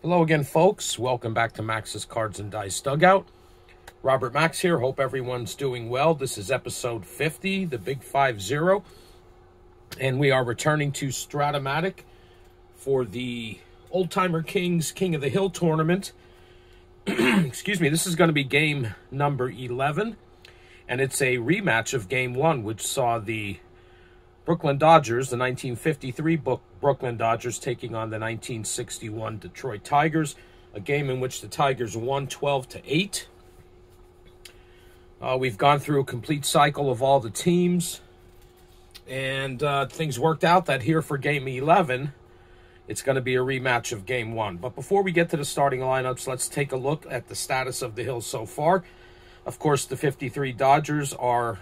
Hello again, folks. Welcome back to Max's Cards and Dice Dugout. Robert Max here. Hope everyone's doing well. This is episode 50, the big 50. And we are returning to Strat-O-Matic for the Oldtimer Kings King of the Hill tournament. Excuse me. This is going to be game number 11. And it's a rematch of game 1, which saw the Brooklyn Dodgers, the 1953 Brooklyn Dodgers, taking on the 1961 Detroit Tigers, a game in which the Tigers won 12-8. We've gone through a complete cycle of all the teams, and things worked out that here for game 11, it's going to be a rematch of game 1. But before we get to the starting lineups, let's take a look at the status of the Hill so far. Of course, the 53 Dodgers are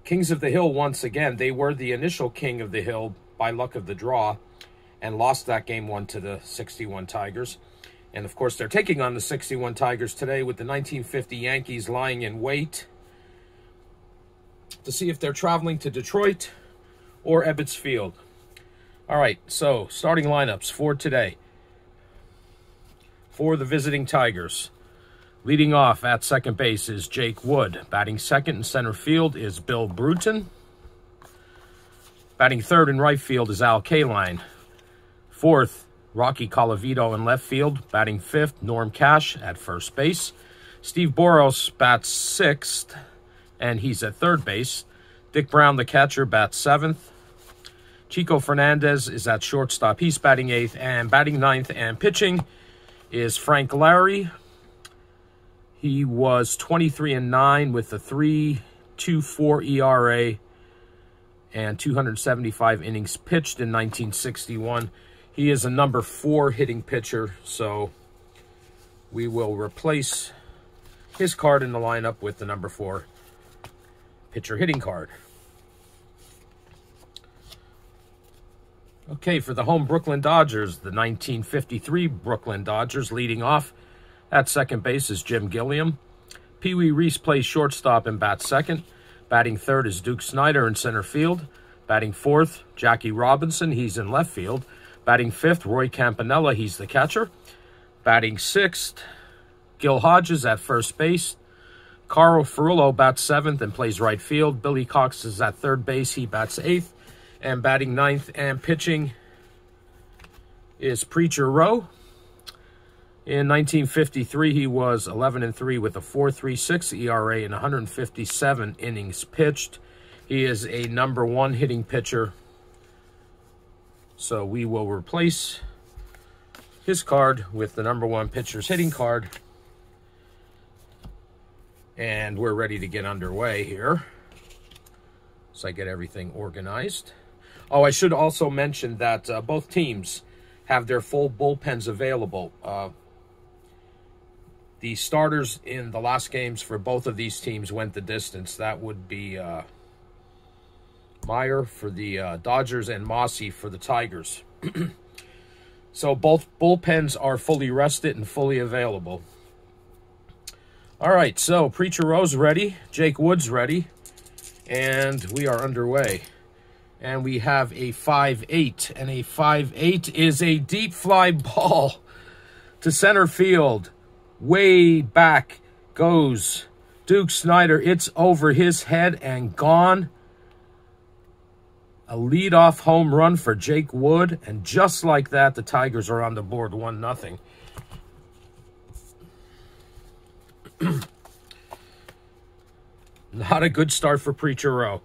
Kings of the Hill once again. They were the initial King of the Hill by luck of the draw and lost that game 1 to the 61 Tigers. And of course, they're taking on the 61 Tigers today with the 1950 Yankees lying in wait to see if they're traveling to Detroit or Ebbets Field. All right, so starting lineups for today. For the visiting Tigers, leading off at second base is Jake Wood. Batting second in center field is Bill Bruton. Batting third in right field is Al Kaline. Fourth, Rocky Colavito in left field. Batting fifth, Norm Cash at first base. Steve Boros bats sixth, and he's at third base. Dick Brown, the catcher, bats seventh. Chico Fernandez is at shortstop. He's batting eighth, and batting ninth and pitching is Frank Larry. He was 23-9 with a 3.24 ERA and 275 innings pitched in 1961. He is a number 4 hitting pitcher, so we will replace his card in the lineup with the number 4 pitcher hitting card. Okay, for the home Brooklyn Dodgers, the 1953 Brooklyn Dodgers, leading off at second base is Jim Gilliam. Pee Wee Reese plays shortstop and bats second. Batting third is Duke Snider in center field. Batting fourth, Jackie Robinson. He's in left field. Batting fifth, Roy Campanella. He's the catcher. Batting sixth, Gil Hodges at first base. Carl Ferrullo bats seventh and plays right field. Billy Cox is at third base. He bats eighth. And batting ninth and pitching is Preacher Rowe. In 1953, he was 11-3 with a 4.36 ERA and 157 innings pitched. He is a number 1 hitting pitcher. So we will replace his card with the number 1 pitcher's hitting card. And we're ready to get underway here. So I get everything organized. Oh, I should also mention that both teams have their full bullpens available. The starters in the last games for both of these teams went the distance. That would be Meyer for the Dodgers and Mossy for the Tigers. So both bullpens are fully rested and fully available. All right, so Preacher Rowe's ready. Jake Wood's ready. And we are underway. And we have a 5-8. And a 5-8 is a deep fly ball to center field. Way back goes Duke Snider. It's over his head and gone. A leadoff home run for Jake Wood. And just like that, the Tigers are on the board 1-0. Not a good start for Preacher Rowe.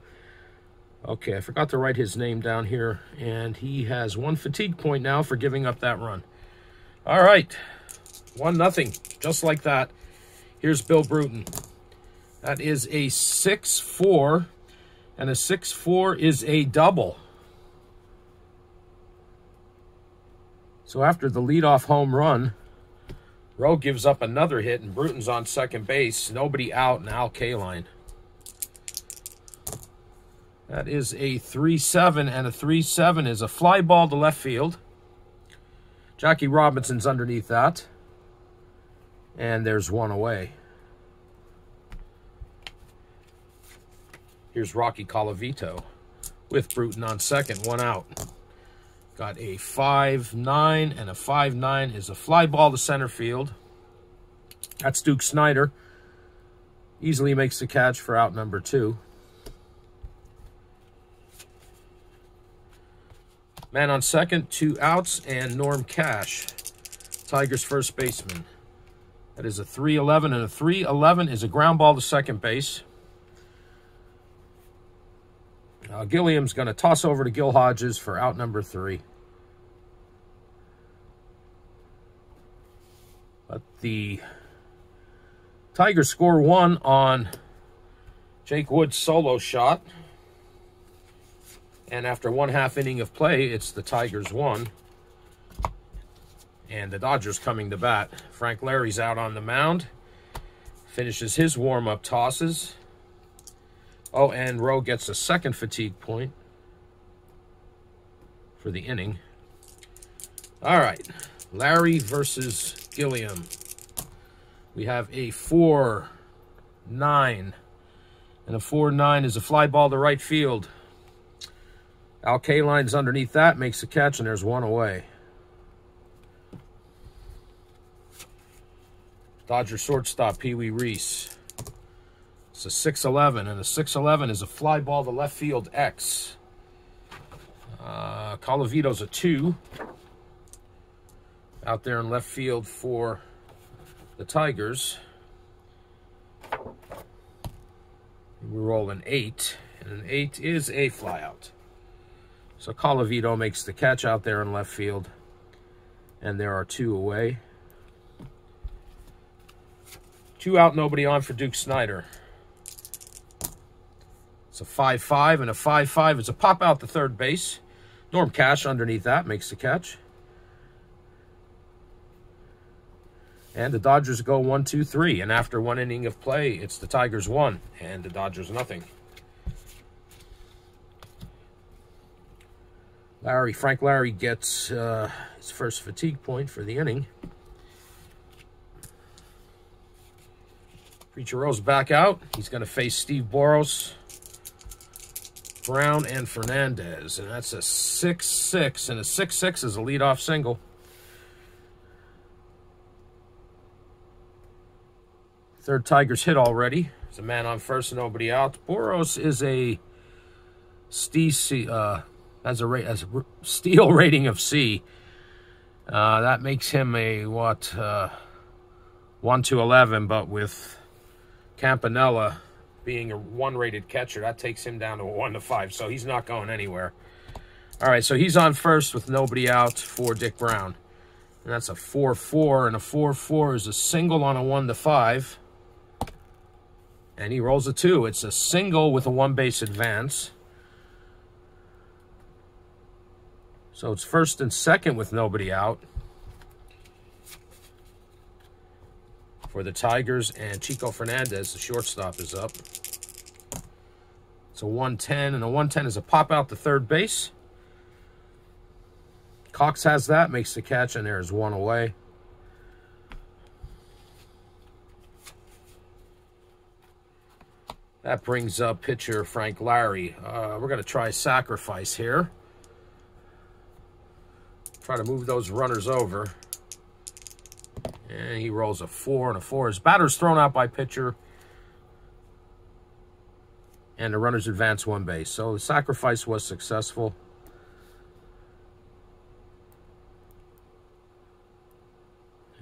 Okay, I forgot to write his name down here. And he has 1 fatigue point now for giving up that run. All right. 1-0, just like that. Here's Bill Bruton. That is a 6-4, and a 6-4 is a double. So after the leadoff home run, Rowe gives up another hit, and Bruton's on second base. Nobody out, and Al Kaline. That is a 3-7, and a 3-7 is a fly ball to left field. Jackie Robinson's underneath that. And there's one away. Here's Rocky Colavito with Bruton on second, 1 out. Got a 5-9, and a 5-9 is a fly ball to center field. That's Duke Snider. Easily makes the catch for out number 2. Man on second, 2 outs, and Norm Cash, Tigers first baseman. That is a 3-11, and a 3-11 is a ground ball to second base. Gilliam's going to toss over to Gil Hodges for out number 3. But the Tigers score 1 on Jake Wood's solo shot. And after 1/2 inning of play, it's the Tigers 1. And the Dodgers coming to bat. Frank Larry's out on the mound. Finishes his warm-up tosses. Oh, and Rowe gets a second fatigue point for the inning. All right, Larry versus Gilliam. We have a 4-9, and a 4-9 is a fly ball to right field. Al Kaline's underneath that, makes a catch, and there's 1 away. Dodger shortstop, Pee Wee Reese. It's a 6-11, and a 6-11 is a fly ball to left field X. Colavito's a 2. Out there in left field for the Tigers. We roll an 8, and an 8 is a flyout. So Colavito makes the catch out there in left field, and there are 2 away. 2 out, nobody on for Duke Snider. It's a 5-5, and a 5-5 is a pop out to third base. Norm Cash underneath that makes the catch. And the Dodgers go 1-2-3, and after 1 inning of play, it's the Tigers 1 and the Dodgers nothing. Frank Larry gets his first fatigue point for the inning. Preacher Rose back out. He's going to face Steve Boros, Brown, and Fernandez. And that's a 6-6. And a 6-6 is a leadoff single. Third Tigers hit already. There's a man on first and nobody out. Boros is a has a steal rating of C. That makes him a 1-11, but with Campanella being a 1-rated catcher, that takes him down to a 1-5, so he's not going anywhere. All right, so he's on first with nobody out for Dick Brown. And that's a 4-4, and a 4-4 is a single on a 1-5. And he rolls a 2. It's a single with a 1-base advance. So it's first and second with nobody out for the Tigers, and Chico Fernandez, the shortstop, is up. It's a 1-10, and a 1-10 is a pop out to third base. Cox has that, makes the catch, and there's 1 away. That brings up pitcher Frank Larry. We're going to try sacrifice here. Try to move those runners over. And he rolls a 4, and a 4. His batter's thrown out by pitcher. And the runners advance 1 base. So the sacrifice was successful.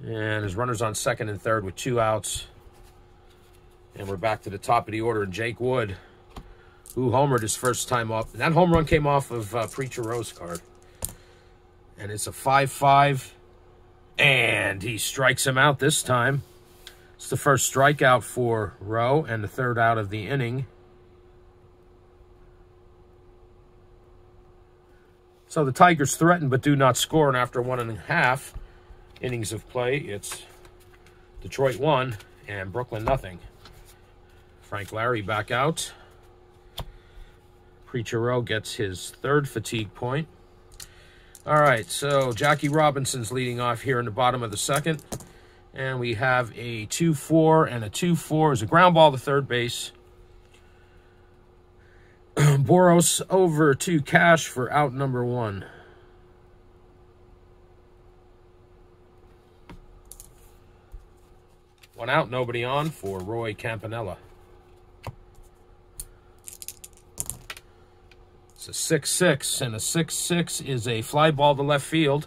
And his runners on second and third with 2 outs. And we're back to the top of the order. And Jake Wood, who homered his first time up. And that home run came off of Preacher Rose card. And it's a 5-5. And he strikes him out this time. It's the first strikeout for Rowe and the third out of the inning. So the Tigers threaten but do not score. And after 1.5 innings of play, it's Detroit 1 and Brooklyn nothing. Frank Larry back out. Preacher Rowe gets his 3rd fatigue point. All right, so Jackie Robinson's leading off here in the bottom of the 2nd. And we have a 2-4, and a 2-4 is a ground ball to third base. Boros over to Cash for out number 1. One out, nobody on for Roy Campanella. It's a 6-6, and a 6-6 is a fly ball to left field.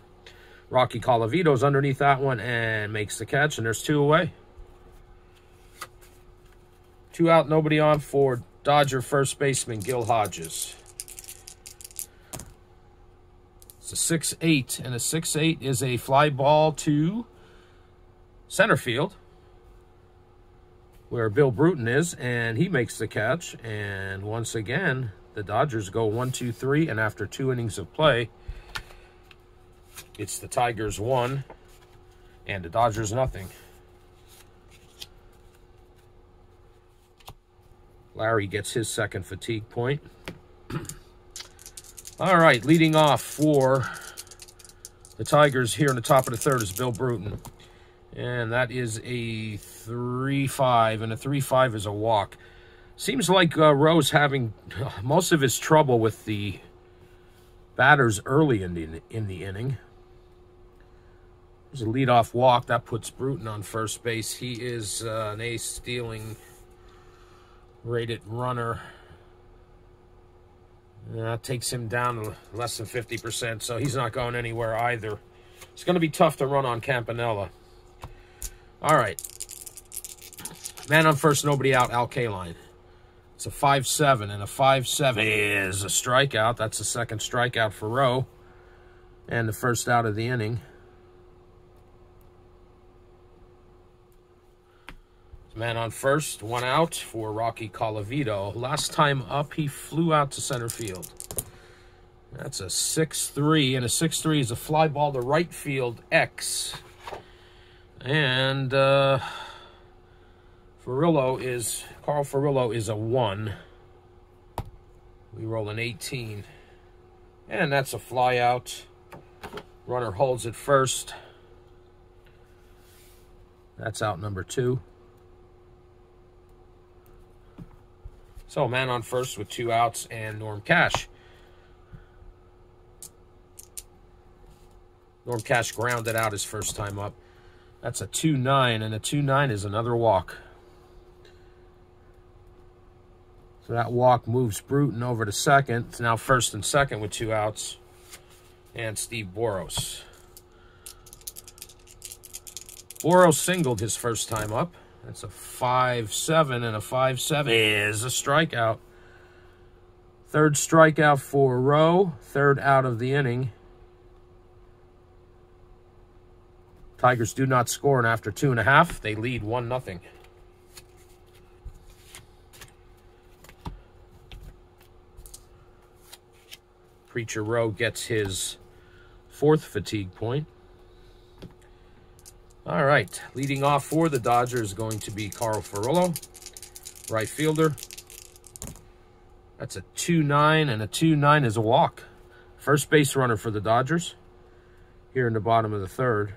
Rocky Colavito's underneath that one and makes the catch, and there's 2 away. 2 out, nobody on for Dodger first baseman Gil Hodges. It's a 6-8, and a 6-8 is a fly ball to center field, where Bill Bruton is, and he makes the catch. And once again, the Dodgers go 1-2-3, and after 2 innings of play, it's the Tigers 1 and the Dodgers nothing. Larry gets his second fatigue point. All right, leading off for the Tigers here in the top of the third is Bill Bruton. And that is a 3-5, and a 3-5 is a walk. Seems like Rowe's having most of his trouble with the batters early in the inning. There's a leadoff walk. That puts Bruton on first base. He is an ace stealing rated runner. That takes him down to less than 50%, so he's not going anywhere either. It's going to be tough to run on Campanella. All right. Man on first, nobody out, Al Kaline. It's a 5-7, and a 5-7 is a strikeout. That's the second strikeout for Rowe, and the first out of the inning. Man on first, 1 out for Rocky Colavito. Last time up, he flew out to center field. That's a 6-3, and a 6-3 is a fly ball to right field X. And Carl Furillo is a 1. We roll an 18. And that's a fly out. Runner holds it first. That's out number 2. So, man on first with 2 outs and Norm Cash. Norm Cash grounded out his first time up. That's a 2-9, and a 2-9 is another walk. So that walk moves Bruton over to second. It's now first and second with 2 outs. And Steve Boros. Boros singled his first time up. That's a 5-7, and a 5-7 is a strikeout. Third strikeout for Rowe. Third out of the inning. Tigers do not score, and after 2.5, they lead 1-0. Preacher Rowe gets his 4th fatigue point. All right, leading off for the Dodgers is going to be Carl Furillo, right fielder. That's a 2-9, and a 2-9 is a walk. First base runner for the Dodgers here in the bottom of the third.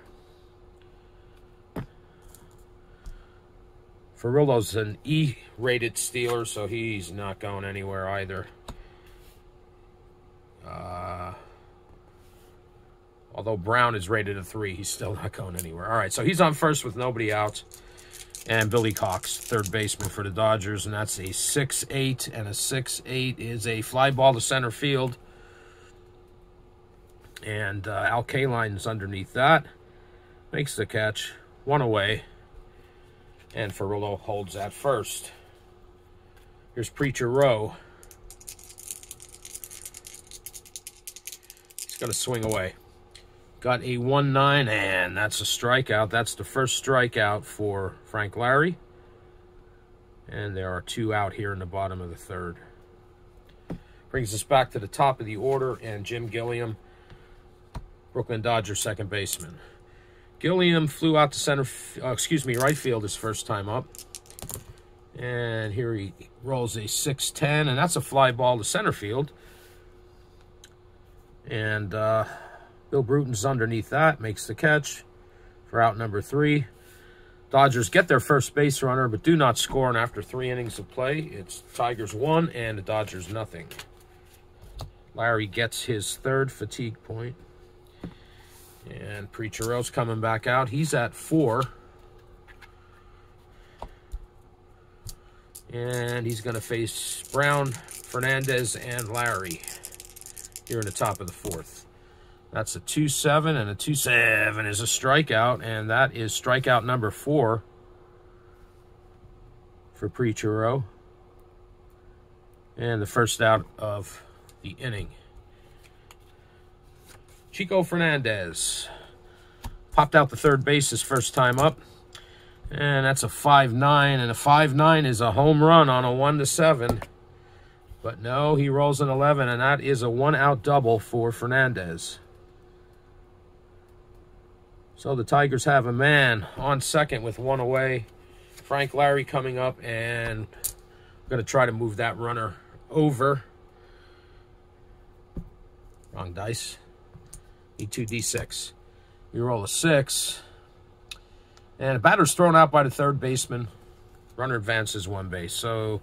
Furillo's an E-rated stealer, so he's not going anywhere either. Although Brown is rated a 3, he's still not going anywhere. All right, so he's on first with nobody out. And Billy Cox, third baseman for the Dodgers, and that's a 6-8, and a 6-8 is a fly ball to center field. And Al Kaline's underneath that. Makes the catch, 1 away. And Furillo holds at first. Here's Preacher Rowe. He's going to swing away. Got a 1-9, and that's a strikeout. That's the first strikeout for Frank Larry. And there are 2 out here in the bottom of the third. Brings us back to the top of the order, and Jim Gilliam, Brooklyn Dodgers second baseman. Gilliam flew out to right field his first time up. And here he rolls a 6-10, and that's a fly ball to center field. And Bill Bruton's underneath that, makes the catch for out number 3. Dodgers get their first base runner, but do not score, and after 3 innings of play, it's Tigers 1 and the Dodgers nothing. Larry gets his 3rd fatigue point. And Preacher Rowe's coming back out. He's at 4. And he's going to face Brown, Fernandez, and Larry here in the top of the fourth. That's a 2-7, and a 2-7 is a strikeout, and that is strikeout number 4 for Preachero. And the first out of the inning. Chico Fernandez popped out the third base his first time up. And that's a 5-9, and a 5-9 is a home run on a 1-7. But no, he rolls an 11, and that is a 1-out double for Fernandez. So the Tigers have a man on second with 1 away. Frank Larry coming up, and I'm going to try to move that runner over. Wrong dice. E2, D6. We roll a 6. And a batter's thrown out by the third baseman. Runner advances 1 base. So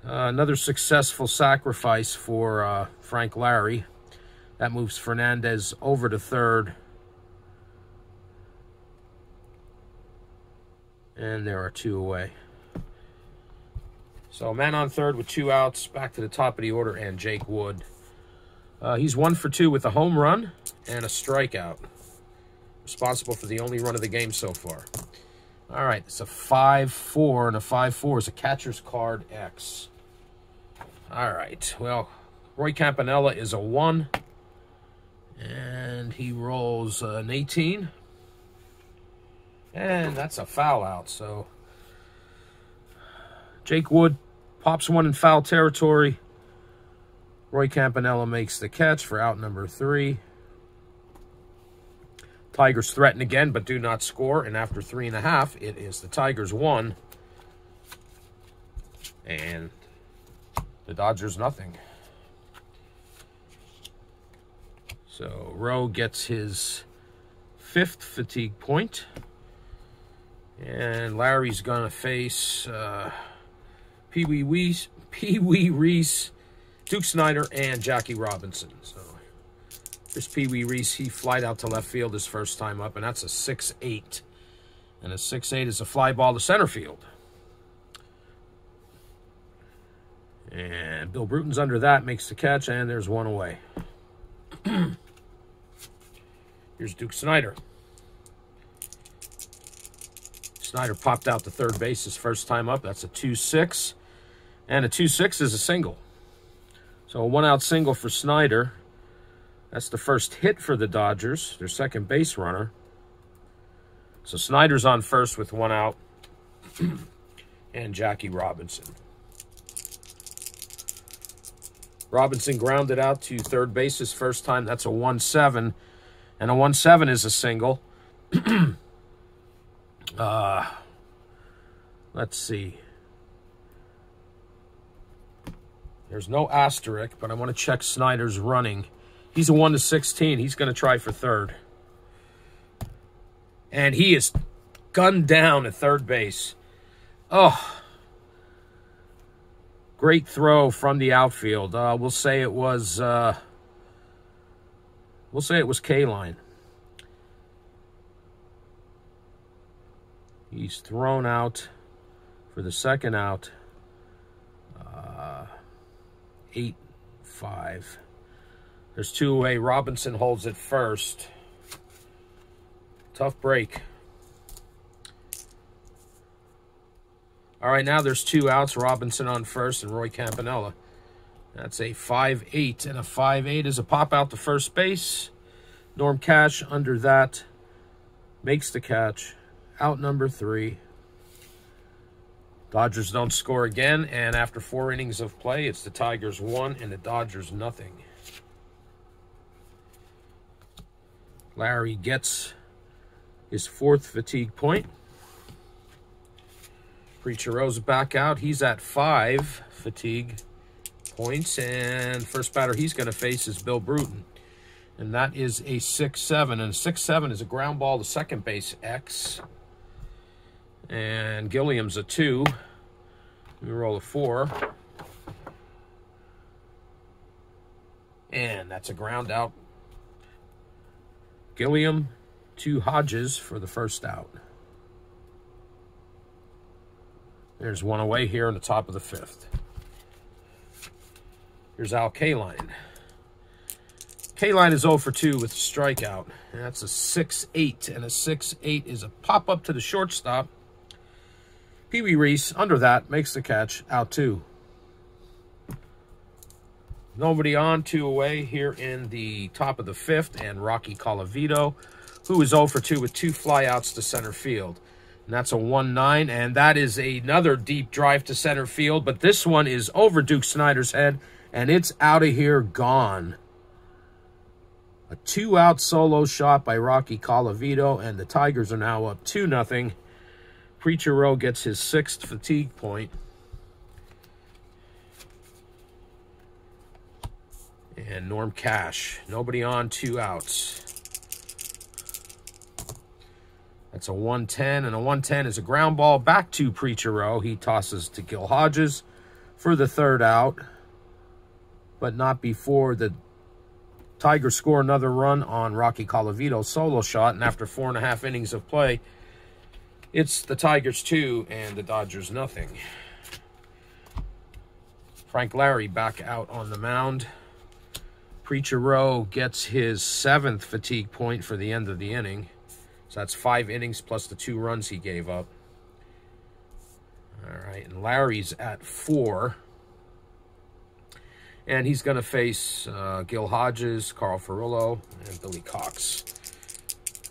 another successful sacrifice for Frank Larry. That moves Fernandez over to third. And there are 2 away. So man on third with 2 outs. Back to the top of the order, and Jake Wood. He's 1 for 2 with a home run and a strikeout. Responsible for the only run of the game so far. All right, it's a 5-4, and a 5-4 is a catcher's card X. All right, well, Roy Campanella is a 1, and he rolls an 18. And that's a foul out, so Jake Wood pops one in foul territory. Roy Campanella makes the catch for out number 3. Tigers threaten again, but do not score. And after 3.5, it is the Tigers 1. And the Dodgers nothing. So Rowe gets his 5th fatigue point. And Larry's going to face Pee Wee Reese, Duke Snider, and Jackie Robinson. So there's Pee Wee Reese. He flied out to left field his first time up, and that's a 6-8. And a 6-8 is a fly ball to center field. And Bill Bruton's under that, makes the catch, and there's 1 away. Here's Duke Snider. Snider popped out to third base his first time up. That's a 2-6. And a 2-6 is a single. So a 1-out single for Snider. That's the first hit for the Dodgers, their second base runner. So Snider's on first with 1 out. And Jackie Robinson. Robinson grounded out to third base his first time. That's a 1-7. And a 1-7 is a single. Let's see. There's no asterisk, but I want to check Snider's running. He's a 1-16. He's going to try for third. And he is gunned down at third base. Oh. Great throw from the outfield. We'll say it was K-line. He's thrown out for the second out. 8-5. There's 2 away. Robinson holds it first. Tough break. All right, now there's 2 outs. Robinson on first and Roy Campanella. That's a 5-8, and a 5-8 is a pop out to first base. Norm Cash under that makes the catch. Out number 3. Dodgers don't score again, and after 4 innings of play, it's the Tigers 1 and the Dodgers nothing. Larry gets his 4th fatigue point. Preachero's back out. He's at 5 fatigue points, and first batter he's going to face is Bill Bruton. And that is a 6-7, and a 6-7 is a ground ball to second base X. And Gilliam's a 2. We roll a 4. And that's a ground out. Gilliam to Hodges for the first out. There's one away here in the top of the 5th. Here's Al Kaline. Kaline is 0 for 2 with a strikeout. And that's a 6-8. And a 6-8 is a pop-up to the shortstop. Pee Wee Reese, under that, makes the catch. Out 2. Nobody on, 2 away here in the top of the 5th. And Rocky Colavito, who is 0 for 2 with 2 flyouts to center field. And that's a 1-9. And that is another deep drive to center field. But this one is over Duke Snider's head. And it's out of here, gone. A 2-out solo shot by Rocky Colavito. And the Tigers are now up 2-0. Preacher Rowe gets his 6th fatigue point. And Norm Cash, nobody on, 2 outs. That's a 1-10, and a 1-10 is a ground ball back to Preacher Rowe. He tosses to Gil Hodges for the 3rd out, but not before the Tigers score another run on Rocky Colavito's solo shot, and after 4.5 innings of play, it's the Tigers 2 and the Dodgers nothing. Frank Larry back out on the mound. Preacher Rowe gets his 7th fatigue point for the end of the inning. So that's 5 innings plus the 2 runs he gave up. All right, and Larry's at 4. And he's going to face Gil Hodges, Carl Furillo, and Billy Cox.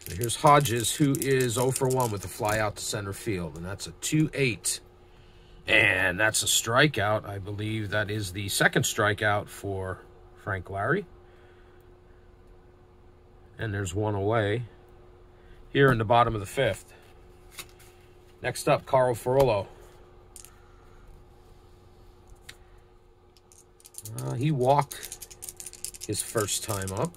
So here's Hodges, who is 0 for 1 with a fly out to center field. And that's a 2-8. And that's a strikeout. I believe that is the 2nd strikeout for Frank Larry. And there's one away here in the bottom of the 5th. Next up, Carl Furillo. He walked his first time up.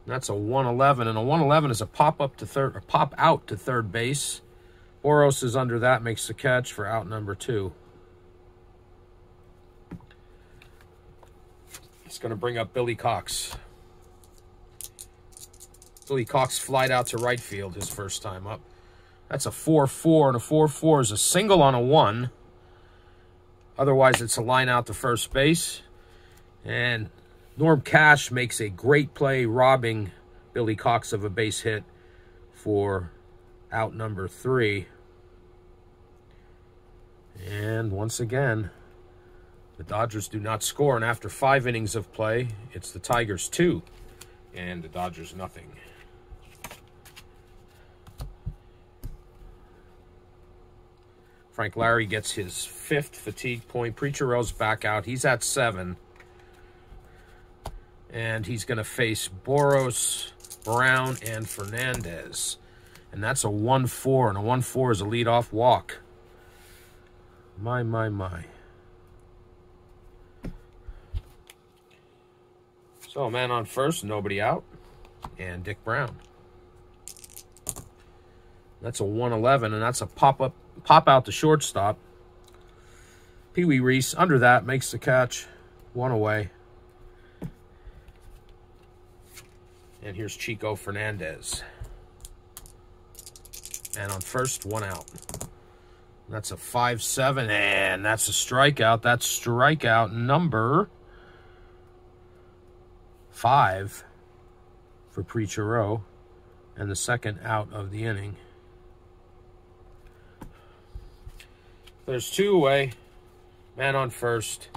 That's a 1-11, and a 1-11 is a pop up to third, or pop out to third base. Boros is under that, makes the catch for out number 2. He's going to bring up Billy Cox. Billy Cox flied out to right field his first time up. That's a 4-4, and a 4-4 is a single on a 1. Otherwise, it's a line out to first base. And Norm Cash makes a great play, robbing Billy Cox of a base hit for out number 3. And once again, the Dodgers do not score. And after 5 innings of play, it's the Tigers 2 and the Dodgers nothing. Frank Larry gets his 5th fatigue point. Preacher Rowe's back out. He's at 7. And he's going to face Boros, Brown, and Fernandez. And that's a 1-4. And a 1-4 is a leadoff walk. My. So, man on first, nobody out. And Dick Brown. That's a 1-11, and that's a pop out to shortstop. Pee Wee Reese, under that, makes the catch. 1 away. And here's Chico Fernandez. And on first, 1 out. That's a 5-7, and that's a strikeout. That's strikeout number 5 for Preacher Rowe, and the 2nd out of the inning. There's 2 away, man on first,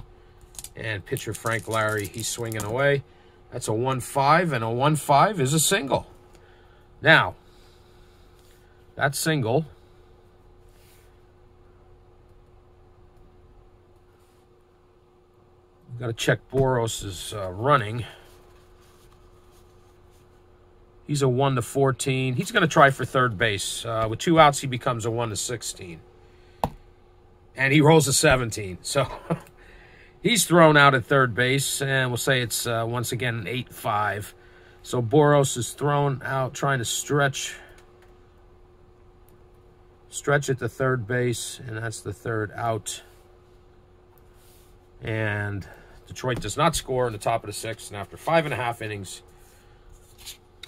and pitcher Frank Larry, he's swinging away. That's a 1-5, and a 1-5 is a single. Now, that single got to check Boros' running. He's a 1-14. He's going to try for third base. With 2 outs, he becomes a 1-16. And he rolls a 17. So he's thrown out at third base. And we'll say it's, once again, an 8-5. So Boros is thrown out trying to stretch at the third base. And that's the 3rd out. And Detroit does not score in the top of the 6th. And after 5.5 innings,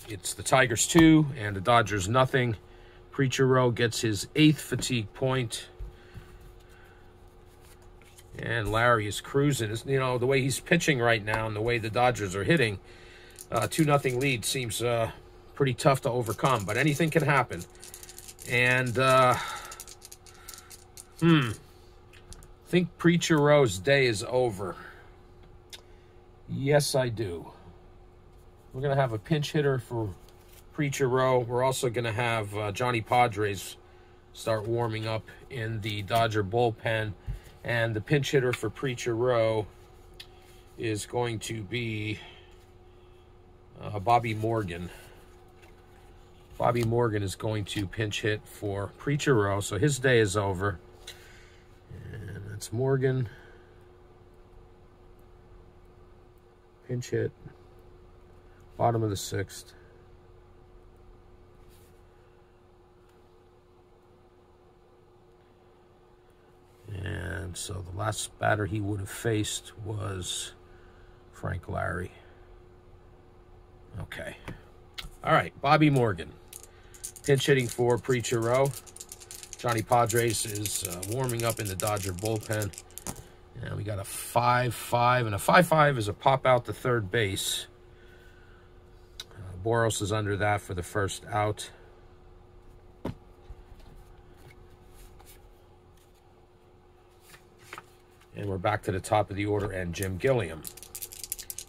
it's the Tigers 2 and the Dodgers nothing. Preacher Rowe gets his 8th fatigue point. And Larry is cruising. You know, the way he's pitching right now and the way the Dodgers are hitting, 2-0 lead seems pretty tough to overcome. But anything can happen. And, I think Preacher Row's day is over. Yes, I do. We're going to have a pinch hitter for Preacher Row. We're also going to have Johnny Padres start warming up in the Dodger bullpen. And the pinch hitter for Preacher Row is going to be Bobby Morgan. Bobby Morgan is going to pinch hit for Preacher Row, so his day is over. And that's Morgan. Pinch hit. Bottom of the 6th. And so the last batter he would have faced was Frank Larry. Okay. All right, Bobby Morgan. Pinch hitting for Preacher Row. Johnny Padres is warming up in the Dodger bullpen. And we got a 5-5. And a 5-5 is a pop out to third base. Boros is under that for the first out. And we're back to the top of the order and Jim Gilliam.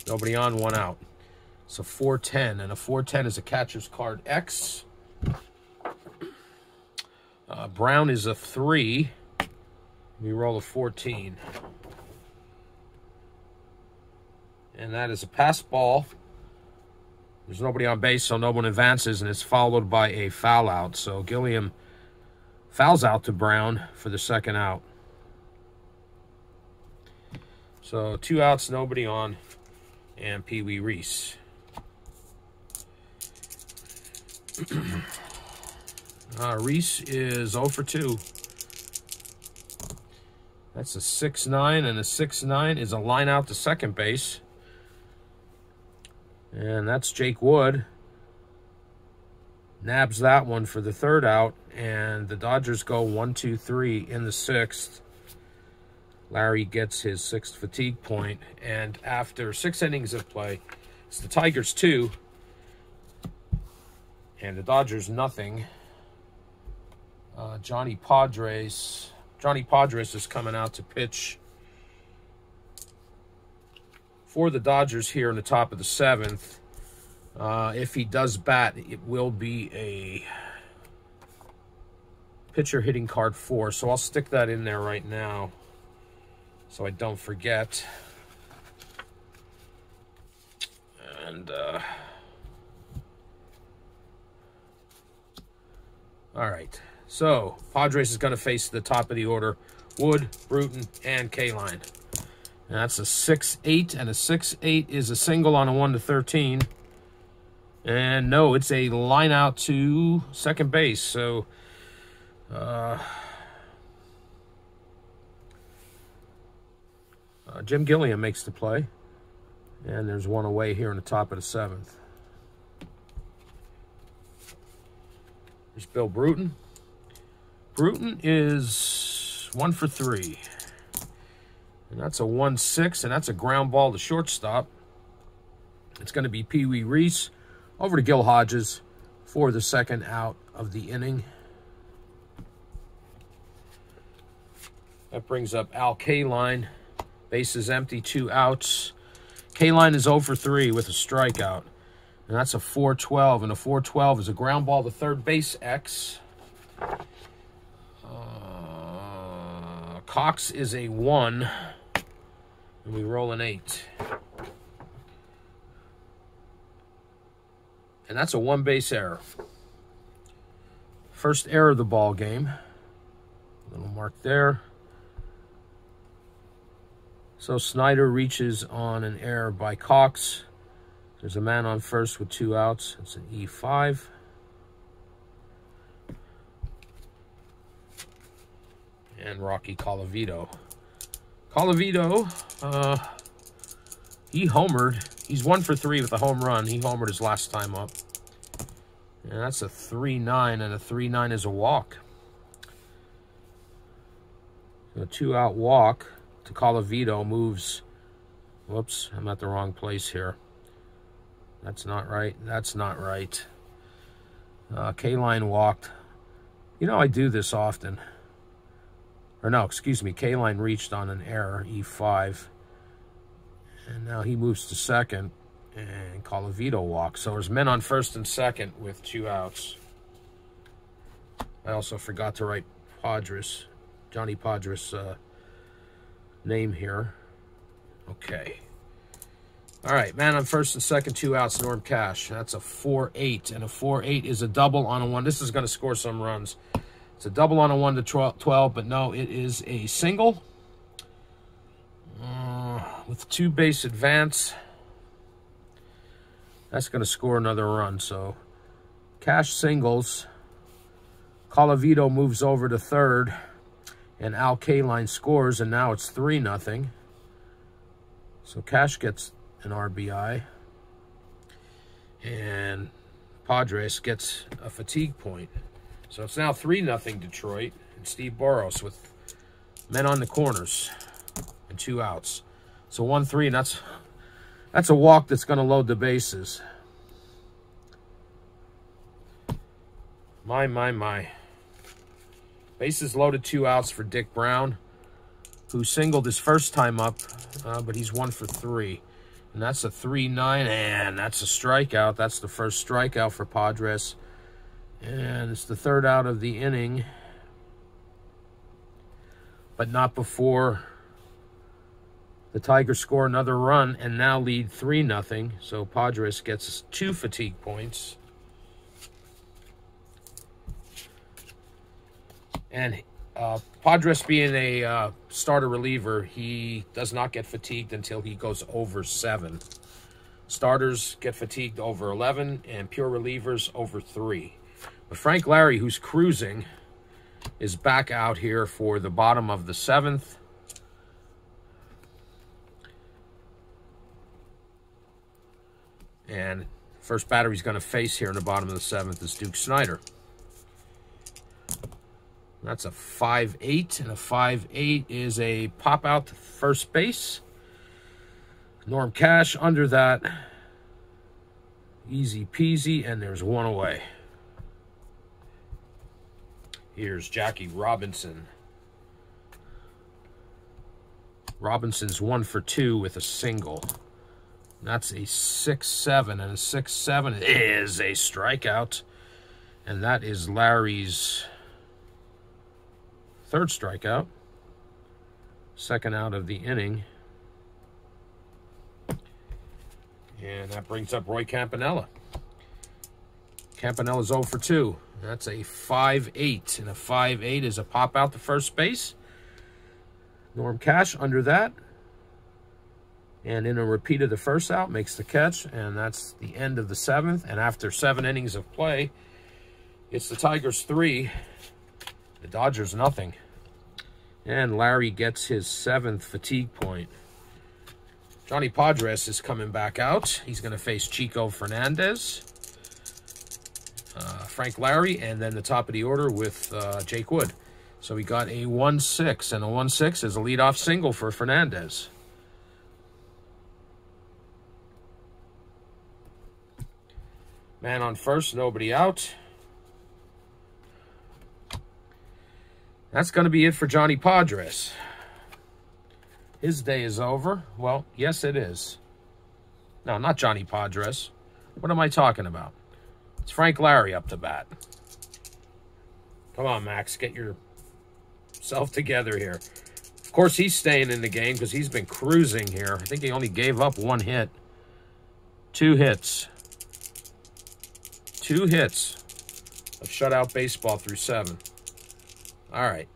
Nobody on, 1 out. So 4-10, and a 4-10 is a catcher's card X. Brown is a 3. We roll a 14. And that is a pass ball. There's nobody on base, so no one advances, and it's followed by a foul out. So Gilliam fouls out to Brown for the second out. So 2 outs, nobody on, and Pee Wee Reese. Reese is 0 for 2. That's a 6-9, and a 6-9 is a line out to second base. And that's Jake Wood. Nabs that one for the third out, and the Dodgers go 1-2-3 in the 6th. Larry gets his 6th fatigue point, and after 6 innings of play, it's the Tigers 2 and the Dodgers nothing. Johnny Padres is coming out to pitch for the Dodgers here in the top of the 7th. If he does bat, it will be a pitcher hitting card 4, so I'll stick that in there right now so I don't forget. And all right, so Padres is going to face the top of the order: Wood, Bruton, and K-Line. And that's a 6-8, and a 6-8 is a single on a 1-13. And no, it's a line out to second base. So Jim Gilliam makes the play. And there's one away here in the top of the 7th. There's Bill Bruton. Bruton is 1 for 3. And that's a 1-6, and that's a ground ball to shortstop. It's going to be Pee Wee Reese over to Gil Hodges for the second out of the inning. That brings up Al K-Line. Base is empty, 2 outs. K-Line is 0 for 3 with a strikeout. And that's a 4-12. And a 4-12 is a ground ball to third base, X. Cox is a 1. And we roll an 8. And that's a 1-base error. First error of the ball game. Little mark there. So Snyder reaches on an error by Cox. There's a man on first with 2 outs. It's an E5. And Rocky Colavito. Colavito, he homered. He's 1 for 3 with a home run. He homered his last time up. And that's a 3-9, and a 3-9 is a walk. So a 2-out walk to Colavito moves. Whoops, I'm at the wrong place here. That's not right. That's not right. K-line walked. You know, I do this often. Or no, excuse me. K-line reached on an error, E5. And now he moves to second. And Colavito walks. So there's men on first and second with 2 outs. I also forgot to write Padres, Johnny Padres' name here. Okay. All right, man on first and second, 2 outs, Norm Cash. That's a 4-8, and a 4-8 is a double on a 1. This is going to score some runs. It's a double on a 1 to 12, but no, it is a single with 2 base advance. That's going to score another run. So Cash singles. Colavito moves over to third, and Al Kaline scores, and now it's 3-0. So Cash gets an RBI, and Padres gets a fatigue point. So it's now 3-0 Detroit, and Steve Boros with men on the corners and 2 outs. So 1-3, and that's a walk that's going to load the bases. My. Bases loaded, 2 outs for Dick Brown, who singled his first time up, but he's 1 for 3. And that's a 3-9, and that's a strikeout. That's the first strikeout for Padres. And it's the 3rd out of the inning, but not before the Tigers score another run and now lead 3-0. So Padres gets 2 fatigue points. And Padres being a starter reliever, he does not get fatigued until he goes over 7. Starters get fatigued over 11, and pure relievers over 3. But Frank Larry, who's cruising, is back out here for the bottom of the 7th. And first batter he's going to face here in the bottom of the 7th is Duke Snider. That's a 5-8, and a 5-8 is a pop out to first base. Norm Cash under that. Easy peasy, and there's 1 away. Here's Jackie Robinson. Robinson's 1 for 2 with a single. That's a 6-7, and a 6-7 is a strikeout. And that is Larry's 3rd strikeout. 2nd out of the inning. And that brings up Roy Campanella. Campanella's 0 for 2. That's a 5-8. And a 5-8 is a pop out to first base. Norm Cash under that. And in a repeat of the first out, makes the catch. And that's the end of the 7th. And after 7 innings of play, it's the Tigers 3. The Dodgers nothing. And Larry gets his 7th fatigue point. Johnny Padres is coming back out. He's going to face Chico Fernandez, Frank Larry, and then the top of the order with Jake Wood. So we got a 1-6, and a 1-6 is a leadoff single for Fernandez. Man on first, nobody out. That's going to be it for Johnny Padres. His day is over. Well, yes, it is. No, not Johnny Padres. What am I talking about? It's Frank Larry up to bat. Come on, Max. Get yourself together here. Of course, he's staying in the game because he's been cruising here. I think he only gave up 1 hit. 2 hits. 2 hits of shutout baseball through 7. All right.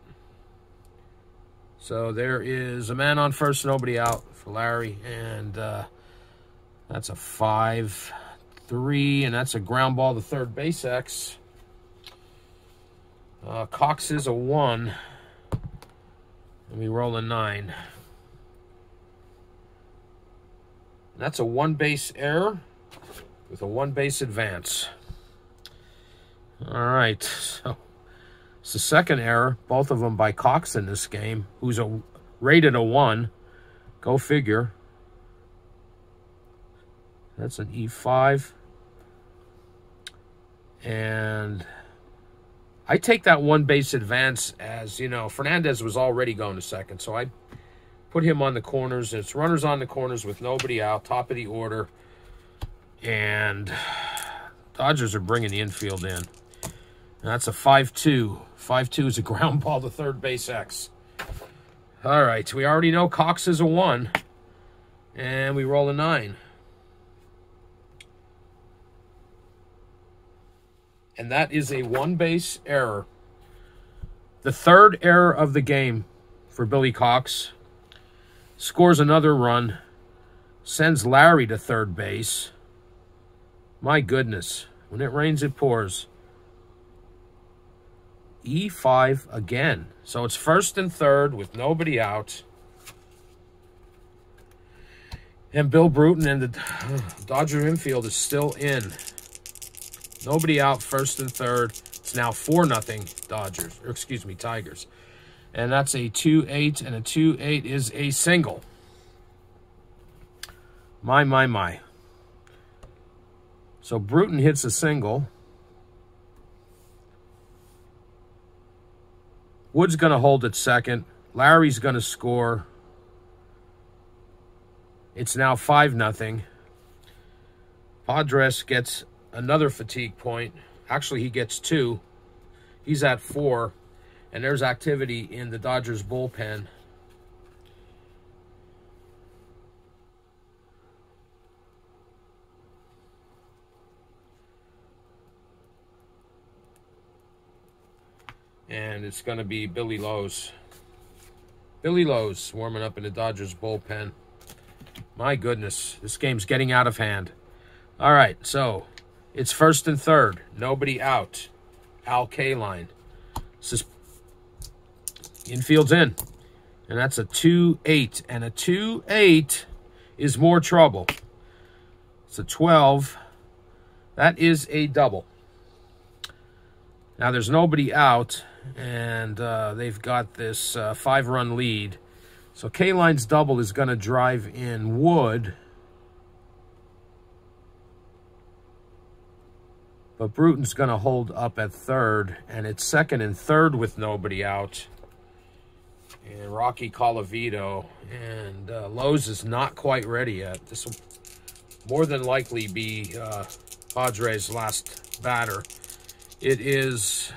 So there is a man on first, nobody out for Larry. And that's a 5-3, and that's a ground ball to third base X. Cox is a 1. And we roll a 9. That's a 1-base error with a 1-base advance. All right, so it's the 2nd error, both of them by Cox in this game, who's a rated a 1. Go figure. That's an E5. And I take that 1 base advance as, you know, Fernandez was already going to second. So I put him on the corners. It's runners on the corners with nobody out. Top of the order. And Dodgers are bringing the infield in. And that's a 5-2. 5-2 is a ground ball to third base X. All right, we already know Cox is a 1. And we roll a 9. And that is a 1 base error. The third error of the game for Billy Cox. Scores another run. Sends Larry to third base. My goodness. When it rains, it pours. E5 again. So it's first and third with nobody out. And Bill Bruton and the Dodger infield is still in. Nobody out, first and third. It's now 4-0 Dodgers, or excuse me, Tigers. And that's a 2-8, and a 2-8 is a single. My. So Bruton hits a single. Wood's going to hold at second. Larry's going to score. It's now 5-0. Padres gets another fatigue point. Actually, he gets 2. He's at 4. And there's activity in the Dodgers bullpen. And it's going to be Billy Lowe's. Billy Lowe's warming up in the Dodgers bullpen. My goodness, this game's getting out of hand. All right, so it's first and third. Nobody out. Al Kaline. Infield's in. And that's a 2-8. And a 2-8 is more trouble. It's a 12. That is a double. Now there's nobody out. And they've got this 5-run lead. So Kaline's double is going to drive in Wood. But Bruton's going to hold up at third. And it's second and third with nobody out. And Rocky Colavito. And Lowe's is not quite ready yet. This will more than likely be Padres' last batter. It is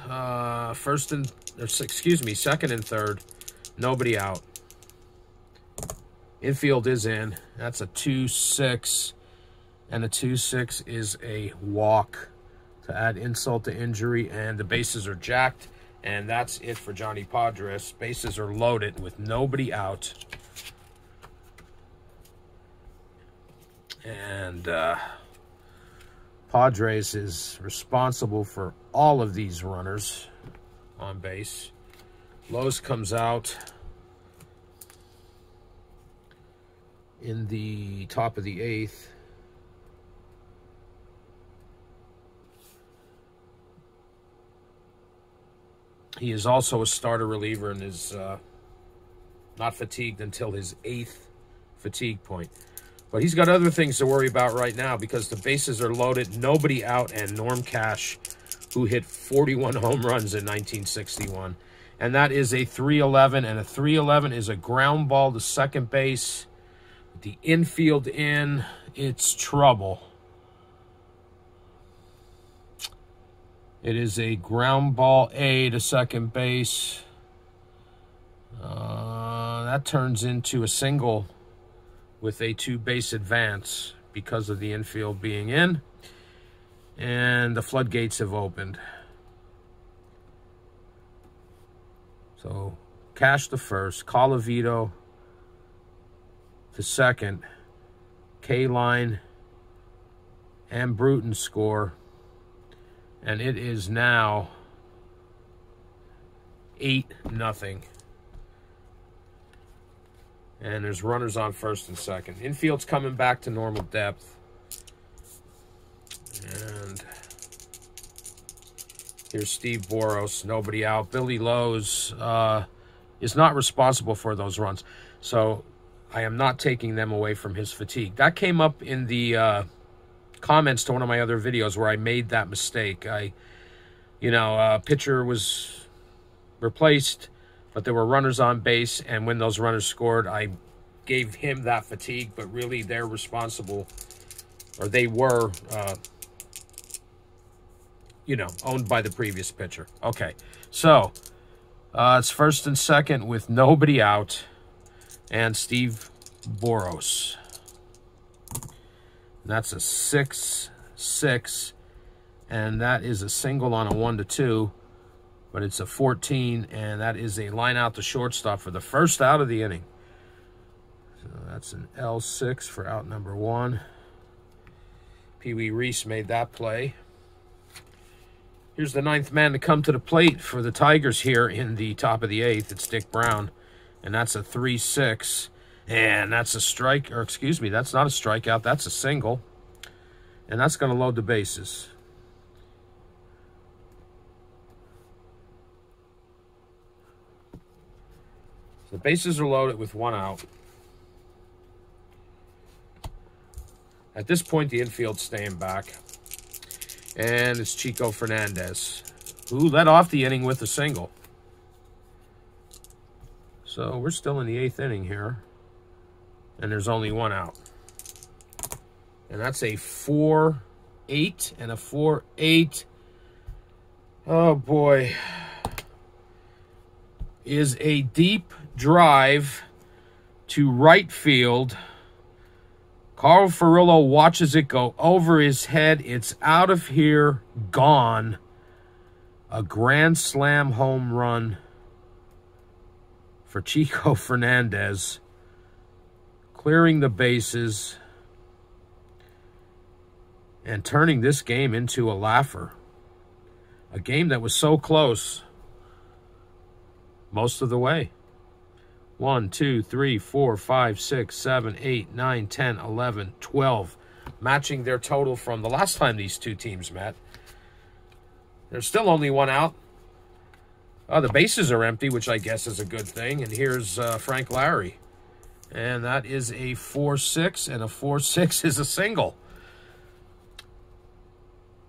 second and third. Nobody out. Infield is in. That's a 2-6. And a 2-6 is a walk to add insult to injury. And the bases are jacked. And that's it for Johnny Padres. Bases are loaded with nobody out. And Padres is responsible for all of these runners on base. Lowe's comes out in the top of the 8th. He is also a starter reliever and is not fatigued until his 8th fatigue point. But he's got other things to worry about right now because the bases are loaded, nobody out, and Norm Cash, who hit 41 home runs in 1961. And that is a 3-11, and a 3-11 is a ground ball to second base. The infield in, it's trouble. It is a ground ball A to second base. That turns into a single with a 2-base advance because of the infield being in. And the floodgates have opened. So, Cash to first, Colavito to second, Kaline and Bruton score. And it is now 8-0. And there's runners on first and second. Infield's coming back to normal depth. And here's Steve Boros, nobody out. Billy Lowe's is not responsible for those runs. So I am not taking them away from his fatigue. That came up in the comments to one of my other videos where I made that mistake. Pitcher was replaced, but there were runners on base, and when those runners scored, I gave him that fatigue, but really they're responsible, or they were, owned by the previous pitcher. Okay, so it's first and second with nobody out, and Steve Boros. And that's a 6-6, and that is a single on a 1-2, but it's a 14, and that is a line out to shortstop for the first out of the inning. So that's an L6 for out number 1. Pee Wee Reese made that play. Here's the 9th man to come to the plate for the Tigers here in the top of the 8th. It's Dick Brown, and that's a 3-6. And that's a strike, or excuse me, that's not a strikeout, that's a single. And that's going to load the bases. The bases are loaded with 1 out. At this point, the infield's staying back. And it's Chico Fernandez, who led off the inning with a single. So we're still in the 8th inning here. And there's only 1 out. And that's a 4-8 and a 4-8. Oh, boy. Is a deep drive to right field. Carl Furillo watches it go over his head. It's out of here, gone. A grand slam home run for Chico Fernandez, clearing the bases and turning this game into a laugher. A game that was so close most of the way. 1, 2, 3, 4, 5, 6, 7, 8, 9, 10, 11, 12. Matching their total from the last time these two teams met. There's still only 1 out. The bases are empty, which I guess is a good thing. And here's Frank Larry. And that is a 4-6, and a 4-6 is a single.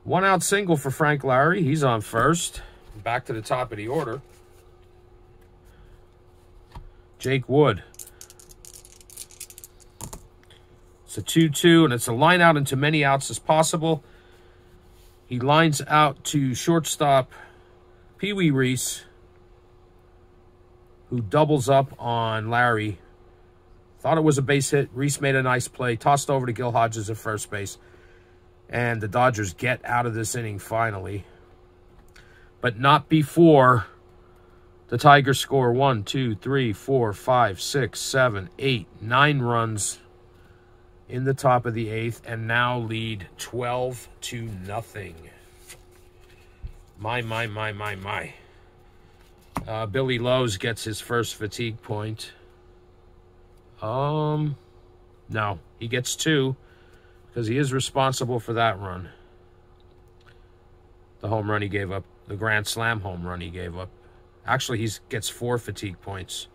1 out single for Frank Larry. He's on first. Back to the top of the order. Jake Wood. It's a 2-2, and it's a line out into many outs as possible. He lines out to shortstop Pee Wee Reese, who doubles up on Larry. Thought it was a base hit. Reese made a nice play. Tossed over to Gil Hodges at first base. And the Dodgers get out of this inning finally. But not before the Tigers score 1, 2, 3, 4, 5, 6, 7, 8, 9 runs in the top of the 8th, and now lead 12-0. My. Billy Lowe's gets his first fatigue point. No, he gets 2 because he is responsible for that run. The home run he gave up, the grand slam home run he gave up. Actually, he gets 4 fatigue points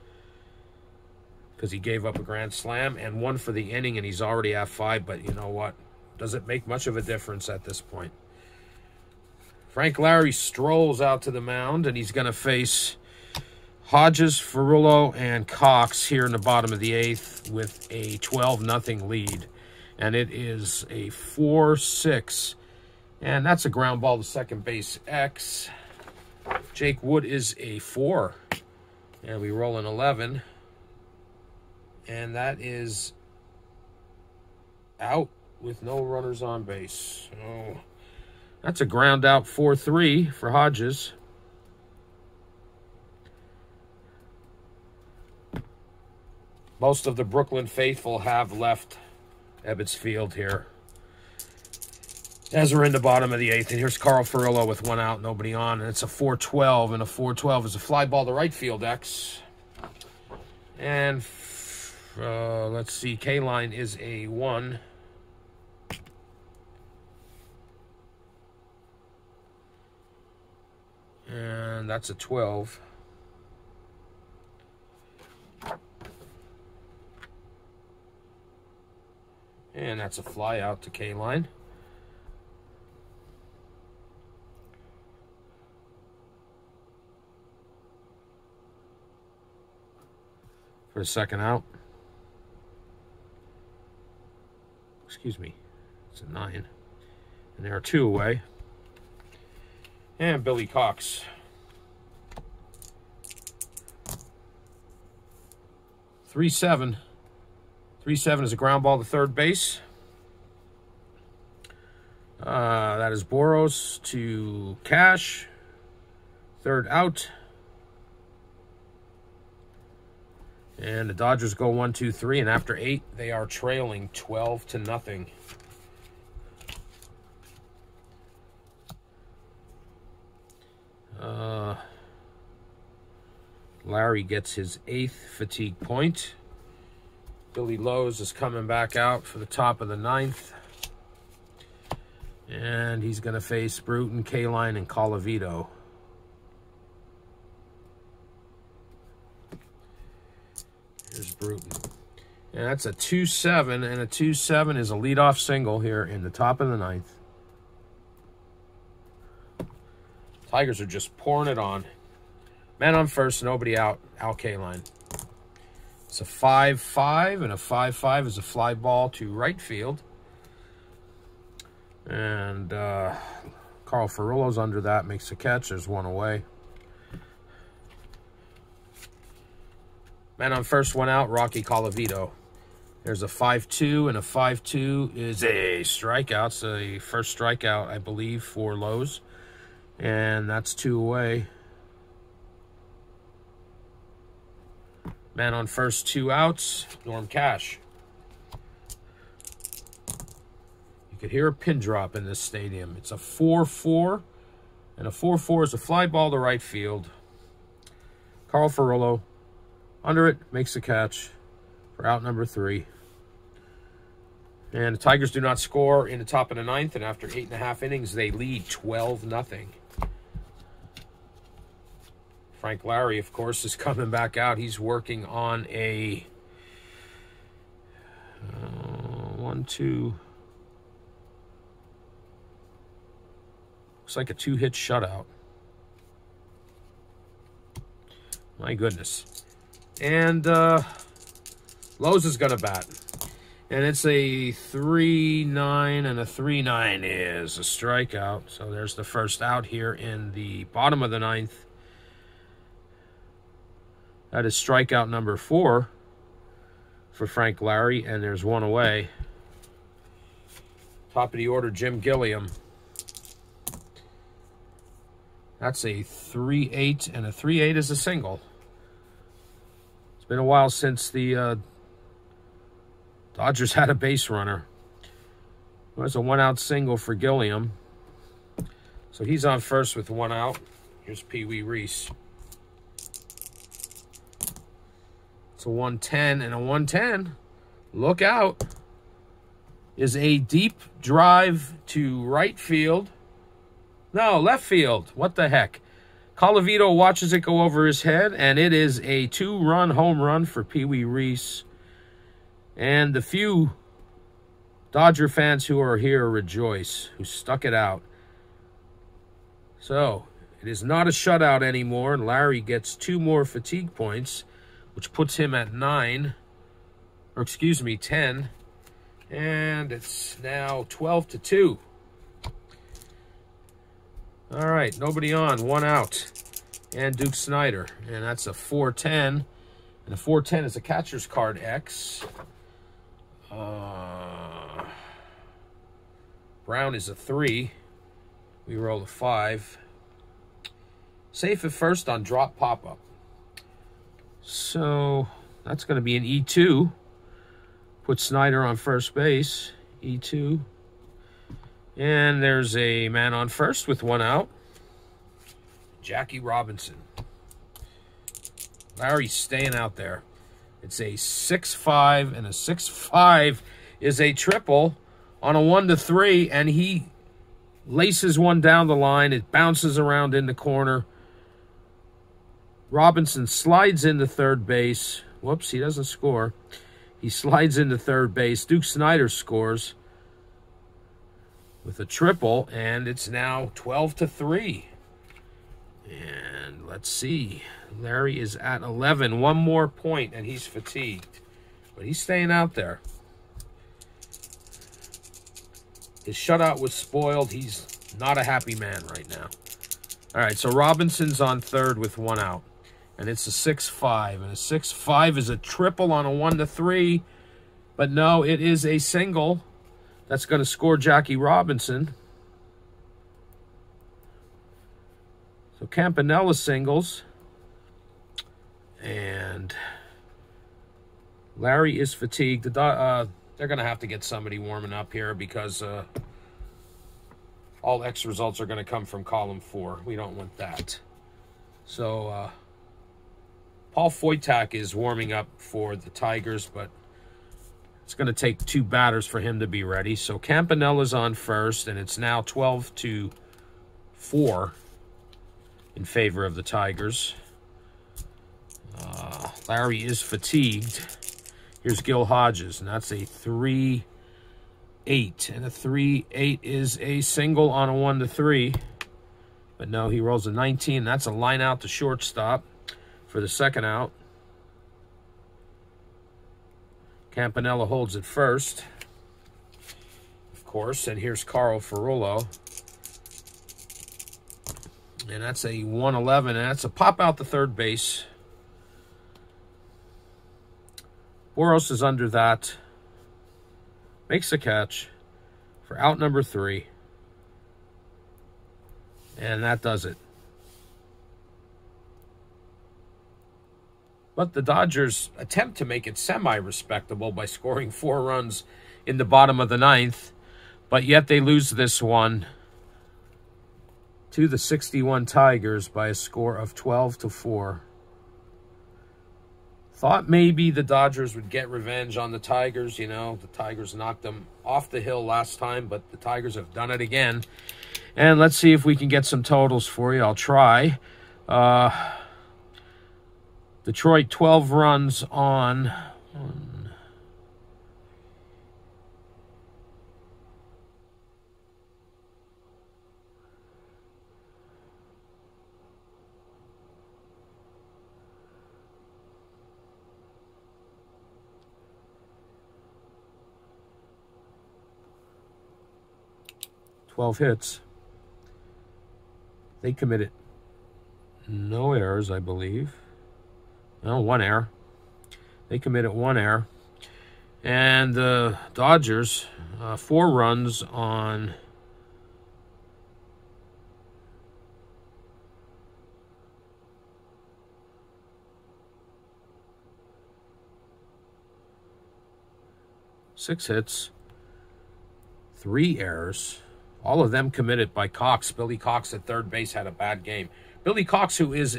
because he gave up a grand slam and 1 for the inning, and he's already at 5. But you know what? Doesn't make much of a difference at this point. Frank Larry strolls out to the mound, and he's going to face Hodges, Furillo, and Cox here in the bottom of the 8th with a 12-0 lead. And it is a 4-6. And that's a ground ball to second base X. Jake Wood is a 4. And we roll an 11. And that is out with no runners on base. Oh, that's a ground out 4-3 for Hodges. Most of the Brooklyn faithful have left Ebbets Field here as we're in the bottom of the 8th. And here's Carl Furillo with 1 out, nobody on. And it's a 4-12, and a 4-12 is a fly ball to right field, X. And let's see, K-line is a 1. And that's a 12. And that's a fly out to K-line. For the second out. Excuse me. It's a 9. And there are 2 away. And Billy Cox. 3-7. 3-7 is a ground ball to third base. That is Boros to Cash. Third out. And the Dodgers go 1, 2, 3, and after 8, they are trailing 12-0. Larry gets his 8th fatigue point. Billy Lowe's is coming back out for the top of the 9th. And he's going to face Bruton, K-line, and Colavito. Here's Bruton. And that's a 2-7, and a 2-7 is a leadoff single here in the top of the 9th. Tigers are just pouring it on. Man on first, nobody out. Al K-line. It's a 5-5, and a 5-5 is a fly ball to right field. And Carl Ferrullo's under that, makes a catch. There's 1 away. Man on first, 1 out, Rocky Colavito. There's a 5-2, and a 5-2 is a strikeout. It's a first strikeout, I believe, for Lowe's. And that's 2 away. Man on first, 2 outs, Norm Cash. You could hear a pin drop in this stadium. It's a 4-4, and a 4-4 is a fly ball to right field. Carl Ferrullo, under it, makes the catch for out number 3. And the Tigers do not score in the top of the 9th, and after 8.5 innings, they lead 12-0. Frank Larry, of course, is coming back out. He's working on a 1-2. Looks like a 2-hit shutout. My goodness. And Lowe's is going to bat. And it's a 3-9, and a 3-9 is a strikeout. So there's the first out here in the bottom of the 9th. That is strikeout number 4 for Frank Larry, and there's 1 away. Top of the order, Jim Gilliam. That's a 3-8, and a 3-8 is a single. It's been a while since the Dodgers had a base runner. It was a 1-out single for Gilliam. So he's on first with 1 out. Here's Pee Wee Reese. It's a 1-10, and a 1-10, look out, is a deep drive to right field. No, left field. What the heck? Colavito watches it go over his head, and it is a 2-run home run for Pee Wee Reese. And the few Dodger fans who are here rejoice, who stuck it out. So, it is not a shutout anymore, and Larry gets 2 more fatigue points, which puts him at 9, or excuse me, 10. And it's now 12-2. All right, nobody on, 1 out. And Duke Snyder, and that's a 4-10. And a 4-10 is a catcher's card X. Brown is a 3. We roll a 5. Safe at first on drop pop-up. So that's going to be an E2. Put Snyder on first base. E2. And there's a man on first with 1 out. Jackie Robinson. Larry's staying out there. It's a 6-5, and a 6-5 is a triple on a 1-3, and he laces one down the line. It bounces around in the corner. Robinson slides into third base. Whoops, he doesn't score. He slides into third base. Duke Snyder scores with a triple, and it's now 12-3. And let's see. Larry is at 11. One more point, and he's fatigued. But he's staying out there. His shutout was spoiled. He's not a happy man right now. All right, so Robinson's on third with one out. And it's a 6-5. And a 6-5 is a triple on a 1-3. But no, it is a single that's going to score Jackie Robinson. So Campanella singles. And Larry is fatigued. They're going to have to get somebody warming up here because all X results are going to come from column 4. We don't want that. So Paul Foytak is warming up for the Tigers, but it's going to take 2 batters for him to be ready. So Campanella's on first, and it's now 12-4 in favor of the Tigers. Larry is fatigued. Here's Gil Hodges, and that's a 3-8. And a 3-8 is a single on a 1-3. But no, he rolls a 19. That's a line out to shortstop for the second out. Campanella holds it first, of course. And here's Carl Ferrullo. And that's a 1-11. And that's a pop out to third base. Boros is under that. Makes a catch for out number 3. And that does it. But the Dodgers attempt to make it semi-respectable by scoring 4 runs in the bottom of the 9th. But yet they lose this one to the 61 Tigers by a score of 12-4. Thought maybe the Dodgers would get revenge on the Tigers. You know, the Tigers knocked them off the hill last time, but the Tigers have done it again. And let's see if we can get some totals for you. I'll try. Detroit, 12 runs on 12 hits. They committed no errors, I believe. No, 1 error. They committed 1 error. And the Dodgers, 4 runs on 6 hits, 3 errors. All of them committed by Cox. Billy Cox at third base had a bad game. Billy Cox, who is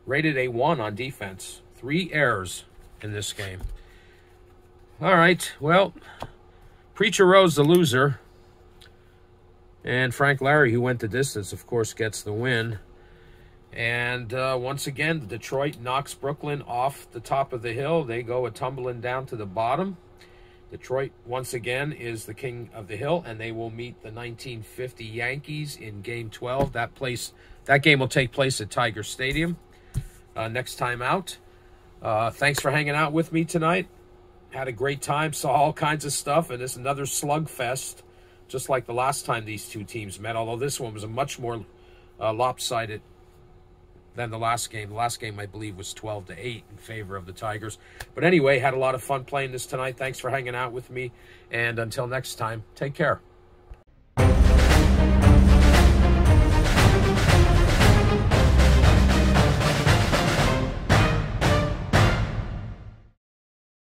rated a 1 on defense. 3 errors in this game. All right, well, Preacher Rose, the loser. And Frank Larry, who went the distance, of course, gets the win. And once again, Detroit knocks Brooklyn off the top of the hill. They go a-tumbling down to the bottom. Detroit, once again, is the king of the hill, and they will meet the 1950 Yankees in Game 12. That game will take place at Tiger Stadium next time out. Thanks for hanging out with me tonight. Had a great time, saw all kinds of stuff, and it's another slugfest, just like the last time these two teams met, although this one was a much more lopsided than the last game. The last game, I believe, was 12-8 in favor of the Tigers. But anyway, had a lot of fun playing this tonight. Thanks for hanging out with me. And until next time, take care.